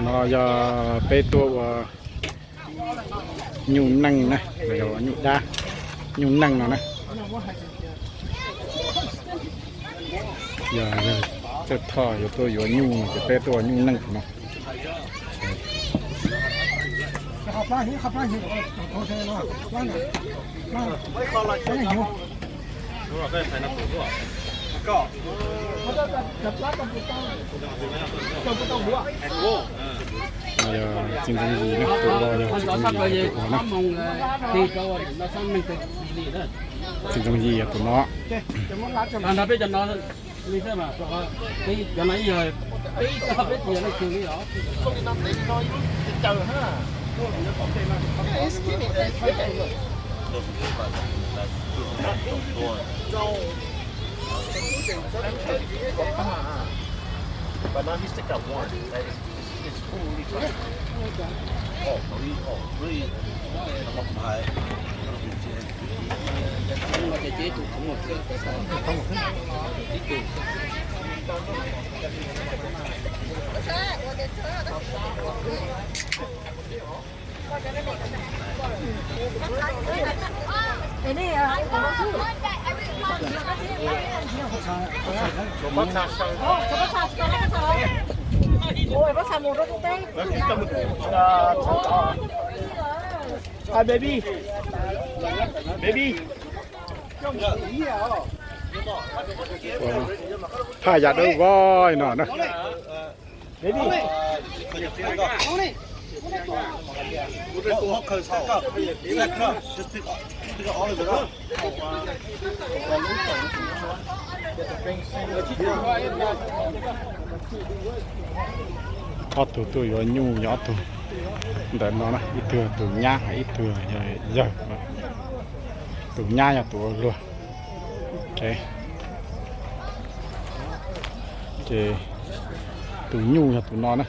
nó giờ pe tua nhung năng này rồi nhung đa nhung năng nào này giờจะท่ออยู่ตัวอยู่ยุ่งจะเปตัวยุ่งนั่งเนาะขับไล่หิ้ขับไล่หิ้โอเคเนาะว่าไงไม่ขอไล่ไม่หิ้รู้ว่าเคยใช้น้ำตัวก็เขาจะจับไล่กับตัวต้องหัวไอ้ตัวจริงจริงดีนะตัวรออยู่จริงจริงดีตัวนะจริงจริงดีตัวเนาะอันนั้นเป็นจันทร์นี่ใช่ไหมเพราะว่าที่จะไหนเลยที่จะเป็นอย่างนั้นคือนี่เหรอคนที่นำในน้อยเจอฮะพวกเราต้องเต็มมากเอสกินี่ใช่ไหมBut now he stick out one. It's fully fine. Oh, really? Nó mọc mày. Nhưng mà cái chế chủ không một cái không một cái ít tiền. Cái này à? Bác xà sang. Bác xà cho nó sao? Ôi bác xà một đôi tay. Ah baby. Baby. ถ้าอยากดูก็หน่อยนะเดี๋ยวนี่ตัวเขาเคยสักก็สักก็ just pick all of it up ทอดตัวอยู่ยุ่งยอดตัวแต่nó này ít thừa từ nhá ít thừa giờ từ nhá nhàตัวluôn ok ok từ nhu nhà tụi nó này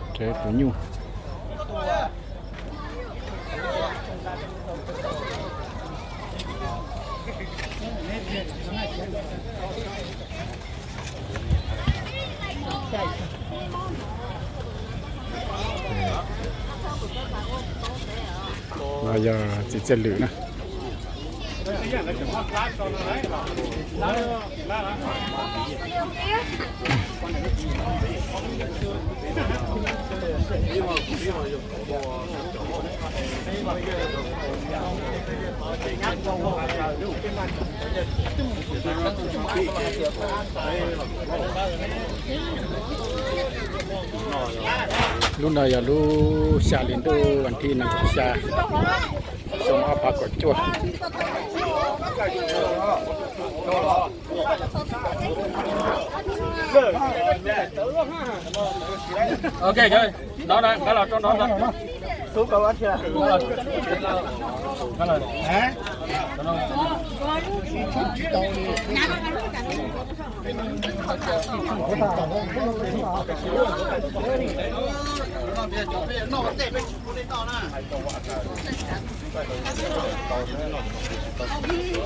ok từ nhu bây giờ chỉ chân lửa nè lúc này giờ lúc xả lên đâuวันที่นั่งxả xong áp bạc cột chuột ok chơi đó đây đó là trong đó đó xuống cầu anh chưa đó là hả